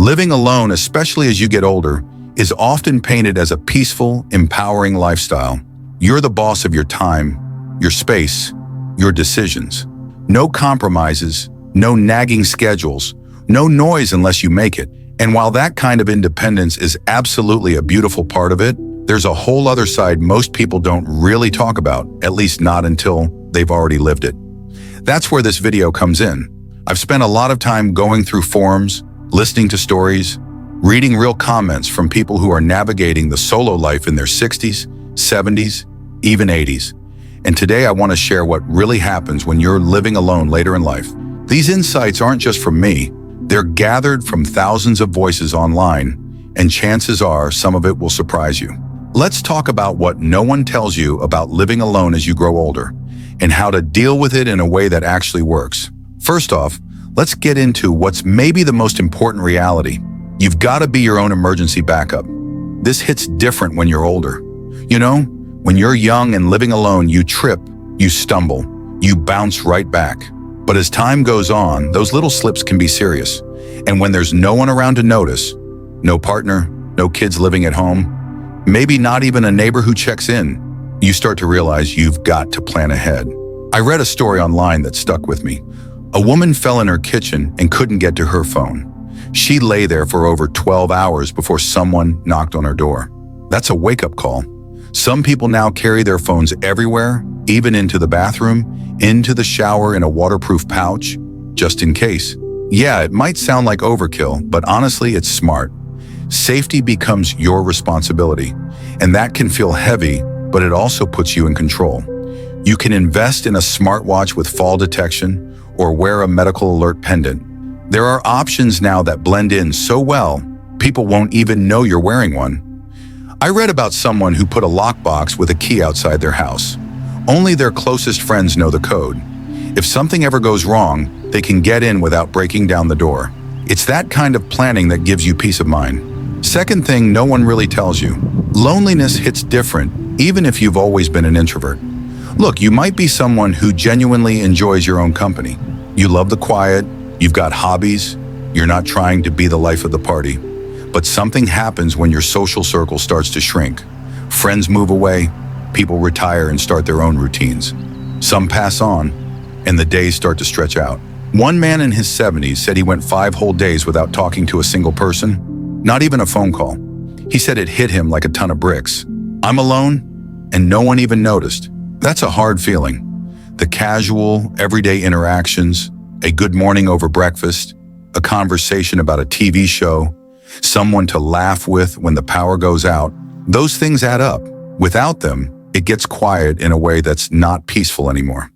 Living alone, especially as you get older, is often painted as a peaceful, empowering lifestyle. You're the boss of your time, your space, your decisions. No compromises, no nagging schedules, no noise unless you make it. And while that kind of independence is absolutely a beautiful part of it, there's a whole other side most people don't really talk about, at least not until they've already lived it. That's where this video comes in. I've spent a lot of time going through forums, listening to stories, reading real comments from people who are navigating the solo life in their 60s, 70s, even 80s. And today I want to share what really happens when you're living alone later in life. These insights aren't just from me. They're gathered from thousands of voices online, and chances are some of it will surprise you. Let's talk about what no one tells you about living alone as you grow older, and how to deal with it in a way that actually works. First off, let's get into what's maybe the most important reality. You've got to be your own emergency backup. This hits different when you're older. You know, when you're young and living alone, you trip, you stumble, you bounce right back. But as time goes on, those little slips can be serious. And when there's no one around to notice, no partner, no kids living at home, maybe not even a neighbor who checks in, you start to realize you've got to plan ahead. I read a story online that stuck with me. A woman fell in her kitchen and couldn't get to her phone. She lay there for over 12 hours before someone knocked on her door. That's a wake-up call. Some people now carry their phones everywhere, even into the bathroom, into the shower in a waterproof pouch, just in case. Yeah, it might sound like overkill, but honestly, it's smart. Safety becomes your responsibility, and that can feel heavy, but it also puts you in control. You can invest in a smartwatch with fall detection or wear a medical alert pendant. There are options now that blend in so well, people won't even know you're wearing one. I read about someone who put a lockbox with a key outside their house. Only their closest friends know the code. If something ever goes wrong, they can get in without breaking down the door. It's that kind of planning that gives you peace of mind. Second thing no one really tells you. Loneliness hits different, even if you've always been an introvert. Look, you might be someone who genuinely enjoys your own company. You love the quiet, you've got hobbies, you're not trying to be the life of the party. But something happens when your social circle starts to shrink. Friends move away, people retire and start their own routines. Some pass on, and the days start to stretch out. One man in his 70s said he went 5 whole days without talking to a single person, not even a phone call. He said it hit him like a ton of bricks. I'm alone, and no one even noticed. That's a hard feeling. The casual, everyday interactions, a good morning over breakfast, a conversation about a TV show, someone to laugh with when the power goes out, those things add up. Without them, it gets quiet in a way that's not peaceful anymore.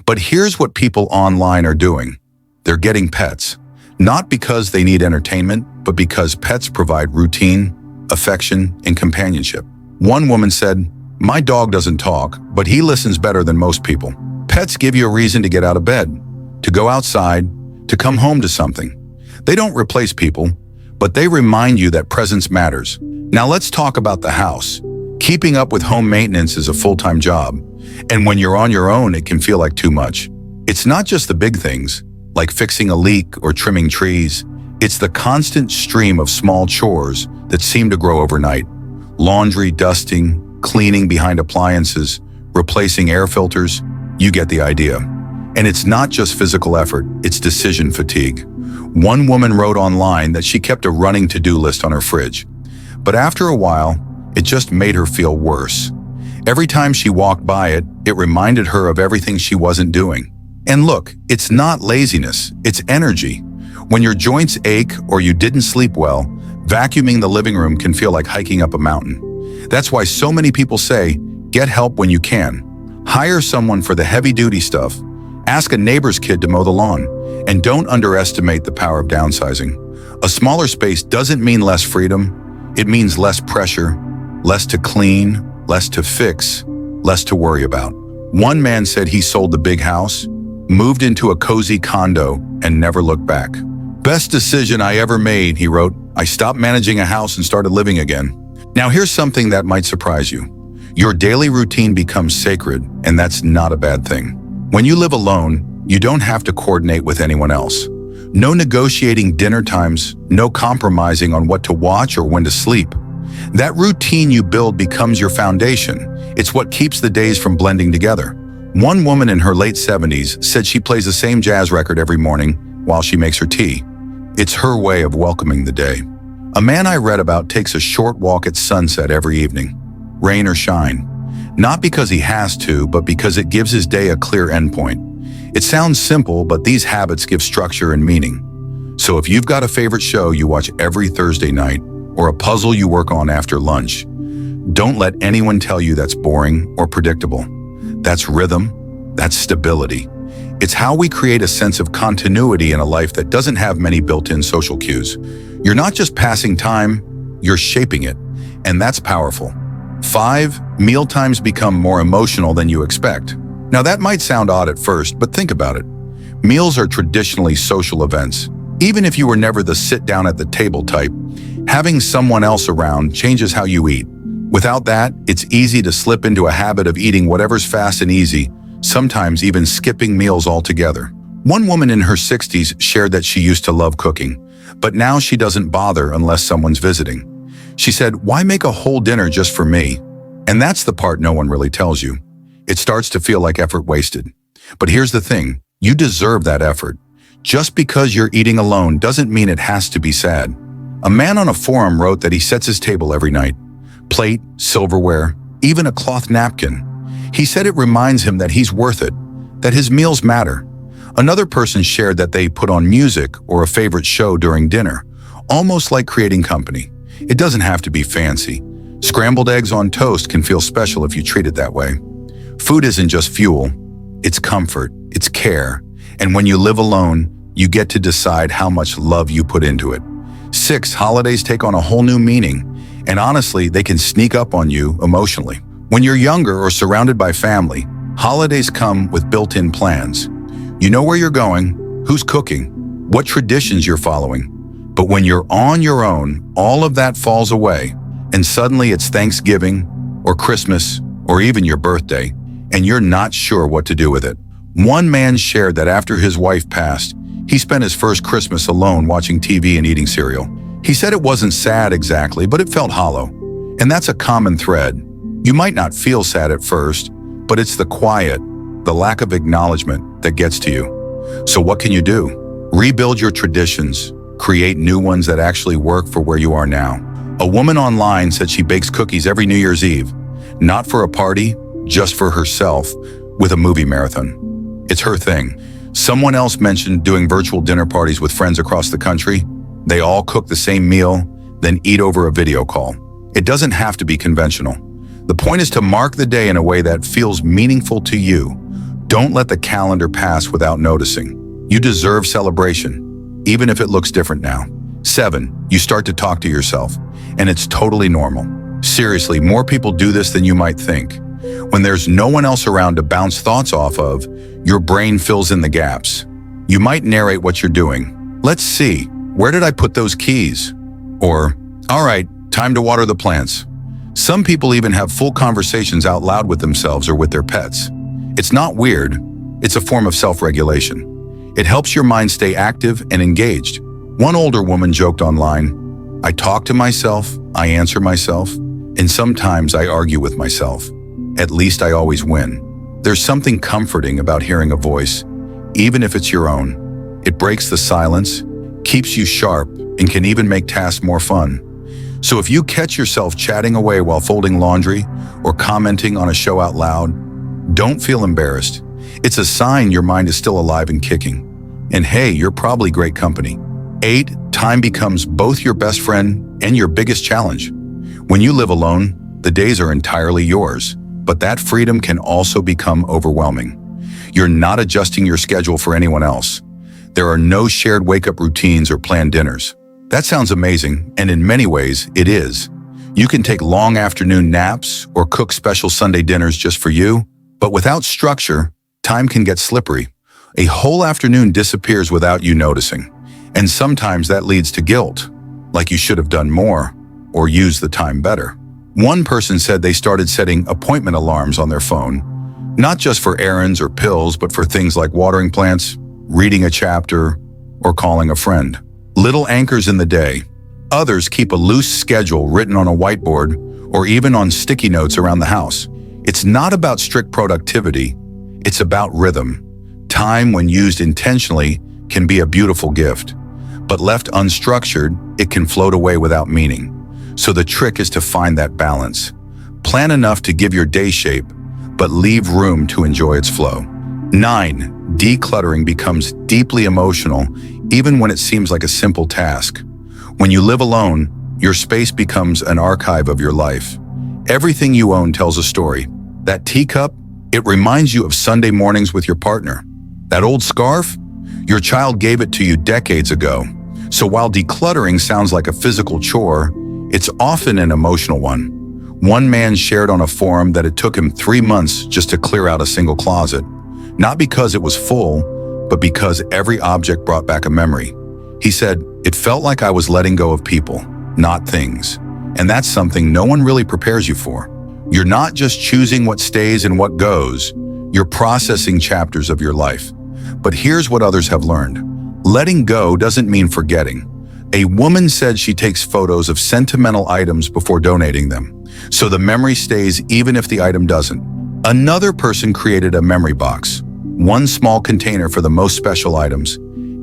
But here's what people online are doing. They're getting pets, not because they need entertainment, but because pets provide routine, affection, and companionship. One woman said, "My dog doesn't talk, but he listens better than most people." Pets give you a reason to get out of bed, to go outside, to come home to something. They don't replace people, but they remind you that presence matters. Now let's talk about the house. Keeping up with home maintenance is a full-time job, and when you're on your own, it can feel like too much. It's not just the big things, like fixing a leak or trimming trees. It's the constant stream of small chores that seem to grow overnight. Laundry, dusting, cleaning behind appliances, replacing air filters, you get the idea. And it's not just physical effort, it's decision fatigue. One woman wrote online that she kept a running to-do list on her fridge. But after a while, it just made her feel worse. Every time she walked by it, it reminded her of everything she wasn't doing. And look, it's not laziness, it's energy. When your joints ache or you didn't sleep well, vacuuming the living room can feel like hiking up a mountain. That's why so many people say, get help when you can. Hire someone for the heavy-duty stuff. Ask a neighbor's kid to mow the lawn. And don't underestimate the power of downsizing. A smaller space doesn't mean less freedom. It means less pressure, less to clean, less to fix, less to worry about. One man said he sold the big house, moved into a cozy condo, and never looked back. "Best decision I ever made," he wrote. "I stopped managing a house and started living again." Now here's something that might surprise you. Your daily routine becomes sacred, and that's not a bad thing. When you live alone, you don't have to coordinate with anyone else. No negotiating dinner times, no compromising on what to watch or when to sleep. That routine you build becomes your foundation. It's what keeps the days from blending together. One woman in her late 70s said she plays the same jazz record every morning while she makes her tea. It's her way of welcoming the day. A man I read about takes a short walk at sunset every evening, rain or shine. Not because he has to, but because it gives his day a clear endpoint. It sounds simple, but these habits give structure and meaning. So if you've got a favorite show you watch every Thursday night, or a puzzle you work on after lunch, don't let anyone tell you that's boring or predictable. That's rhythm, that's stability. It's how we create a sense of continuity in a life that doesn't have many built-in social cues. You're not just passing time, you're shaping it, and that's powerful. 5, mealtimes become more emotional than you expect. Now that might sound odd at first, but think about it. Meals are traditionally social events. Even if you were never the sit down at the table type, having someone else around changes how you eat. Without that, it's easy to slip into a habit of eating whatever's fast and easy, sometimes even skipping meals altogether. One woman in her 60s shared that she used to love cooking, but now she doesn't bother unless someone's visiting. She said, "Why make a whole dinner just for me?" And that's the part no one really tells you. It starts to feel like effort wasted. But here's the thing, you deserve that effort. Just because you're eating alone doesn't mean it has to be sad. A man on a forum wrote that he sets his table every night. Plate, silverware, even a cloth napkin. He said it reminds him that he's worth it, that his meals matter. Another person shared that they put on music or a favorite show during dinner, almost like creating company. It doesn't have to be fancy. Scrambled eggs on toast can feel special if you treat it that way. Food isn't just fuel, it's comfort, it's care. And when you live alone, you get to decide how much love you put into it. 6, holidays take on a whole new meaning, and honestly, they can sneak up on you emotionally. When you're younger or surrounded by family, holidays come with built-in plans. You know where you're going, who's cooking, what traditions you're following. But when you're on your own, all of that falls away, and suddenly it's Thanksgiving, or Christmas, or even your birthday, and you're not sure what to do with it. One man shared that after his wife passed, he spent his first Christmas alone watching TV and eating cereal. He said it wasn't sad exactly, but it felt hollow. And that's a common thread. You might not feel sad at first, but it's the quiet, the lack of acknowledgement that gets to you. So what can you do? Rebuild your traditions, create new ones that actually work for where you are now. A woman online said she bakes cookies every New Year's Eve, not for a party, just for herself, with a movie marathon. It's her thing. Someone else mentioned doing virtual dinner parties with friends across the country. They all cook the same meal, then eat over a video call. It doesn't have to be conventional. The point is to mark the day in a way that feels meaningful to you. Don't let the calendar pass without noticing. You deserve celebration, even if it looks different now. 7, you start to talk to yourself, and it's totally normal. Seriously, more people do this than you might think. When there's no one else around to bounce thoughts off of, your brain fills in the gaps. You might narrate what you're doing. Let's see, where did I put those keys? Or, all right, time to water the plants. Some people even have full conversations out loud with themselves or with their pets. It's not weird, it's a form of self-regulation. It helps your mind stay active and engaged. One older woman joked online, "I talk to myself, I answer myself, and sometimes I argue with myself. At least I always win." There's something comforting about hearing a voice, even if it's your own. It breaks the silence, keeps you sharp, and can even make tasks more fun. So if you catch yourself chatting away while folding laundry or commenting on a show out loud, don't feel embarrassed. It's a sign your mind is still alive and kicking. And hey, you're probably great company. 8, time becomes both your best friend and your biggest challenge. When you live alone, the days are entirely yours. But that freedom can also become overwhelming. You're not adjusting your schedule for anyone else. There are no shared wake-up routines or planned dinners. That sounds amazing, and in many ways, it is. You can take long afternoon naps or cook special Sunday dinners just for you, but without structure, time can get slippery. A whole afternoon disappears without you noticing, and sometimes that leads to guilt, like you should have done more or used the time better. One person said they started setting appointment alarms on their phone, not just for errands or pills, but for things like watering plants, reading a chapter, or calling a friend. Little anchors in the day. Others keep a loose schedule written on a whiteboard or even on sticky notes around the house. It's not about strict productivity, it's about rhythm. Time, when used intentionally, can be a beautiful gift, but left unstructured, it can float away without meaning. So the trick is to find that balance. Plan enough to give your day shape, but leave room to enjoy its flow. 9. Decluttering becomes deeply emotional, even when it seems like a simple task. When you live alone, your space becomes an archive of your life. Everything you own tells a story. That teacup, it reminds you of Sunday mornings with your partner. That old scarf, your child gave it to you decades ago. So while decluttering sounds like a physical chore, it's often an emotional one. One man shared on a forum that it took him 3 months just to clear out a single closet. Not because it was full, but because every object brought back a memory. He said, "It felt like I was letting go of people, not things." And that's something no one really prepares you for. You're not just choosing what stays and what goes, you're processing chapters of your life. But here's what others have learned. Letting go doesn't mean forgetting. A woman said she takes photos of sentimental items before donating them, so the memory stays even if the item doesn't. Another person created a memory box, one small container for the most special items,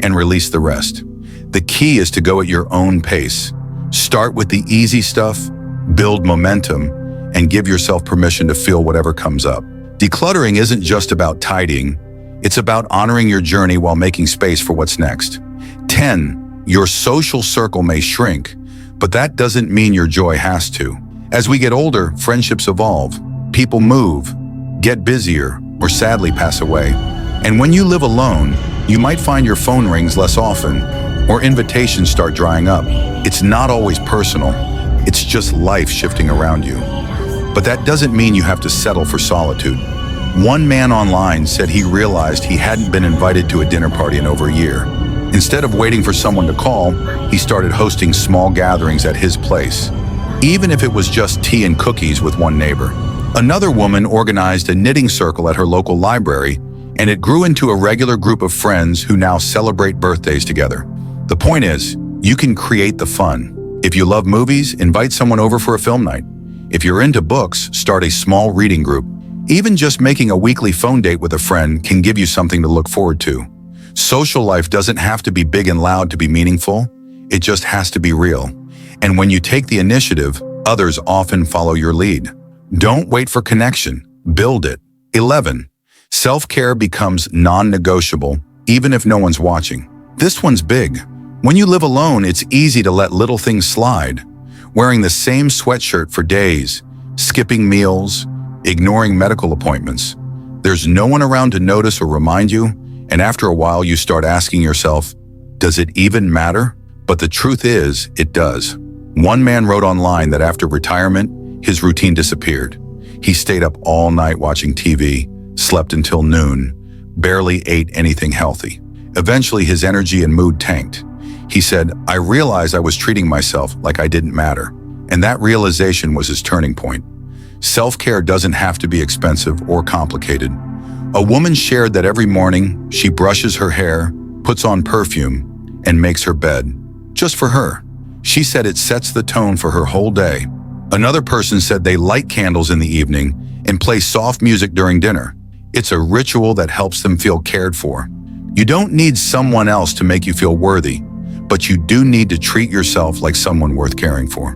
and released the rest. The key is to go at your own pace. Start with the easy stuff, build momentum, and give yourself permission to feel whatever comes up. Decluttering isn't just about tidying, it's about honoring your journey while making space for what's next. 10. Your social circle may shrink, but that doesn't mean your joy has to. As we get older, friendships evolve. People move, get busier, or sadly pass away. And when you live alone, you might find your phone rings less often, or invitations start drying up. It's not always personal, it's just life shifting around you. But that doesn't mean you have to settle for solitude. One man online said he realized he hadn't been invited to a dinner party in over a year. Instead of waiting for someone to call, he started hosting small gatherings at his place, even if it was just tea and cookies with one neighbor. Another woman organized a knitting circle at her local library, and it grew into a regular group of friends who now celebrate birthdays together. The point is, you can create the fun. If you love movies, invite someone over for a film night. If you're into books, start a small reading group. Even just making a weekly phone date with a friend can give you something to look forward to. Social life doesn't have to be big and loud to be meaningful. It just has to be real. And when you take the initiative, others often follow your lead. Don't wait for connection, build it. 11. Self-care becomes non-negotiable, even if no one's watching. This one's big. When you live alone, it's easy to let little things slide. Wearing the same sweatshirt for days, skipping meals, ignoring medical appointments. There's no one around to notice or remind you, and after a while you start asking yourself, does it even matter? But the truth is, it does. One man wrote online that after retirement, his routine disappeared. He stayed up all night watching TV, slept until noon, barely ate anything healthy. Eventually, his energy and mood tanked. He said, "I realized I was treating myself like I didn't matter." And that realization was his turning point. Self-care doesn't have to be expensive or complicated. A woman shared that every morning, she brushes her hair, puts on perfume, and makes her bed, just for her. She said it sets the tone for her whole day. Another person said they light candles in the evening and play soft music during dinner. It's a ritual that helps them feel cared for. You don't need someone else to make you feel worthy, but you do need to treat yourself like someone worth caring for.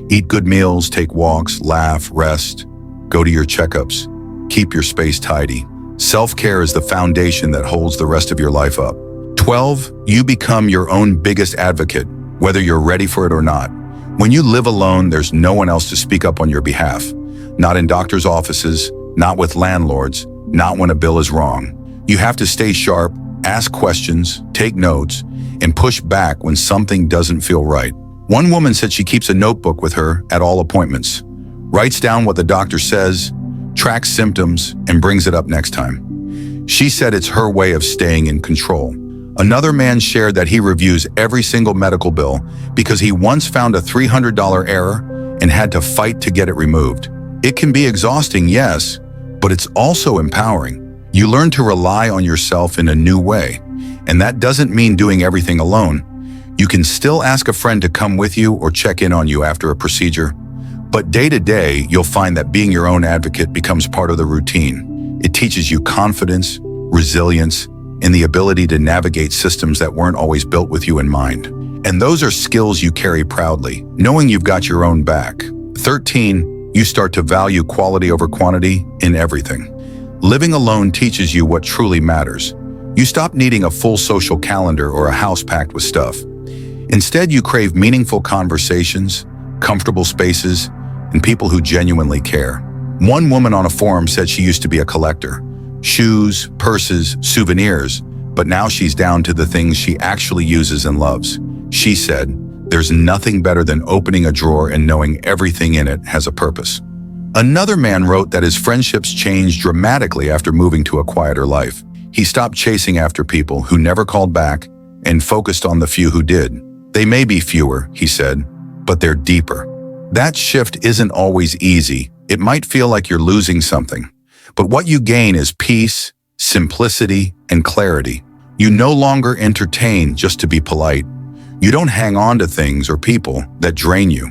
Eat good meals, take walks, laugh, rest, go to your checkups, keep your space tidy. Self-care is the foundation that holds the rest of your life up. 12. You become your own biggest advocate, whether you're ready for it or not. When you live alone, there's no one else to speak up on your behalf. Not in doctors' offices, not with landlords, not when a bill is wrong. You have to stay sharp, ask questions, take notes, and push back when something doesn't feel right. One woman said she keeps a notebook with her at all appointments, writes down what the doctor says, tracks symptoms, and brings it up next time. She said it's her way of staying in control. Another man shared that he reviews every single medical bill because he once found a $300 error and had to fight to get it removed. It can be exhausting, yes, but it's also empowering. You learn to rely on yourself in a new way. And that doesn't mean doing everything alone. You can still ask a friend to come with you or check in on you after a procedure. But day to day, you'll find that being your own advocate becomes part of the routine. It teaches you confidence, resilience, and the ability to navigate systems that weren't always built with you in mind. And those are skills you carry proudly, knowing you've got your own back. 13, you start to value quality over quantity in everything. Living alone teaches you what truly matters. You stop needing a full social calendar or a house packed with stuff. Instead, you crave meaningful conversations, comfortable spaces, and people who genuinely care. One woman on a forum said she used to be a collector. Shoes, purses, souvenirs, but now she's down to the things she actually uses and loves. She said, "There's nothing better than opening a drawer and knowing everything in it has a purpose." Another man wrote that his friendships changed dramatically after moving to a quieter life. He stopped chasing after people who never called back and focused on the few who did. They may be fewer, he said, but they're deeper. That shift isn't always easy. It might feel like you're losing something. But what you gain is peace, simplicity, and clarity. You no longer entertain just to be polite. You don't hang on to things or people that drain you.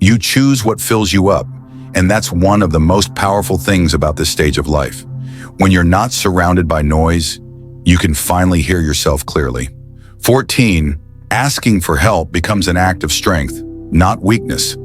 You choose what fills you up, and that's one of the most powerful things about this stage of life. When you're not surrounded by noise, you can finally hear yourself clearly. 14, asking for help becomes an act of strength, not weakness.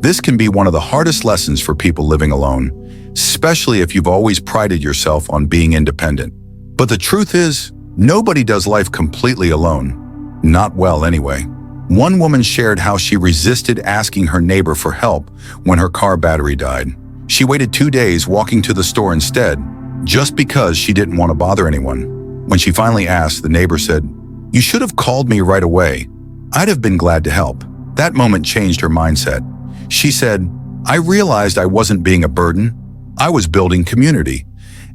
This can be one of the hardest lessons for people living alone, especially if you've always prided yourself on being independent. But the truth is, nobody does life completely alone. Not well, anyway. One woman shared how she resisted asking her neighbor for help when her car battery died. She waited 2 days walking to the store instead, just because she didn't want to bother anyone. When she finally asked, the neighbor said, "You should have called me right away. I'd have been glad to help." That moment changed her mindset. She said, "I realized I wasn't being a burden. I was building community.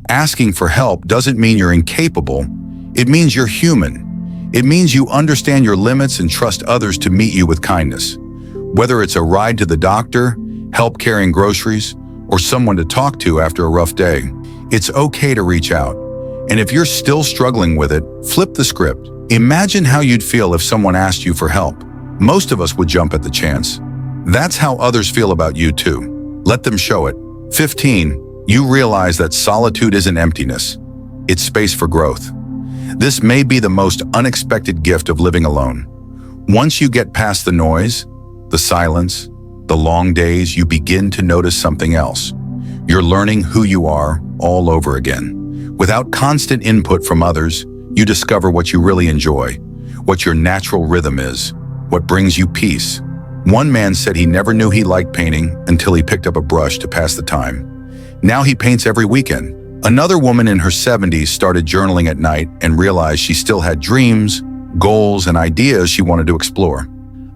Asking for help doesn't mean you're incapable. It means you're human. It means you understand your limits and trust others to meet you with kindness. Whether it's a ride to the doctor, help carrying groceries, or someone to talk to after a rough day, it's okay to reach out. And if you're still struggling with it, flip the script. Imagine how you'd feel if someone asked you for help. Most of us would jump at the chance. That's how others feel about you too. Let them show it. 15, you realize that solitude isn't emptiness. It's space for growth. This may be the most unexpected gift of living alone. Once you get past the noise, the silence, the long days, you begin to notice something else. You're learning who you are all over again. Without constant input from others, you discover what you really enjoy, what your natural rhythm is, what brings you peace. One man said he never knew he liked painting until he picked up a brush to pass the time. Now he paints every weekend. Another woman in her 70s started journaling at night and realized she still had dreams, goals, and ideas she wanted to explore.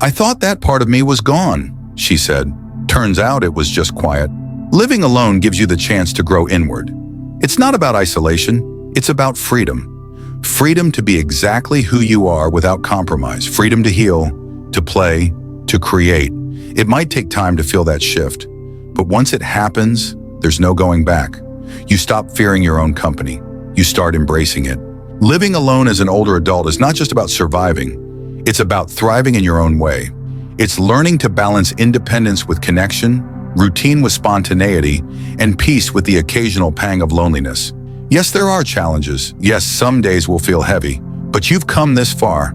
"I thought that part of me was gone," she said. Turns out it was just quiet. Living alone gives you the chance to grow inward. It's not about isolation, it's about freedom. Freedom to be exactly who you are without compromise. Freedom to heal, to play, to create. It might take time to feel that shift, but once it happens, there's no going back. You stop fearing your own company. You start embracing it. Living alone as an older adult is not just about surviving. It's about thriving in your own way. It's learning to balance independence with connection, routine with spontaneity, and peace with the occasional pang of loneliness. Yes, there are challenges. Yes, some days will feel heavy, but you've come this far.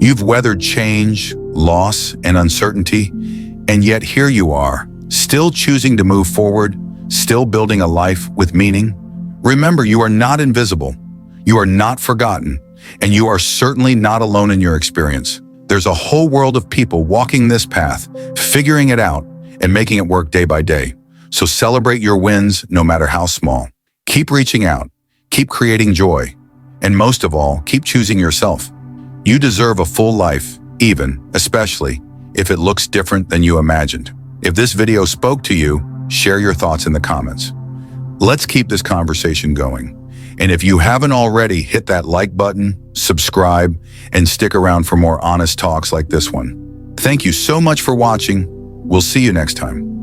You've weathered change, loss, and uncertainty, and yet here you are, still choosing to move forward, still building a life with meaning. Remember, you are not invisible, you are not forgotten, and you are certainly not alone in your experience. There's a whole world of people walking this path, figuring it out, and making it work day by day. So celebrate your wins, no matter how small. Keep reaching out, keep creating joy, and most of all, keep choosing yourself. You deserve a full life, especially, if it looks different than you imagined. If this video spoke to you, share your thoughts in the comments. Let's keep this conversation going. And if you haven't already, hit that like button, subscribe, and stick around for more honest talks like this one. Thank you so much for watching. We'll see you next time.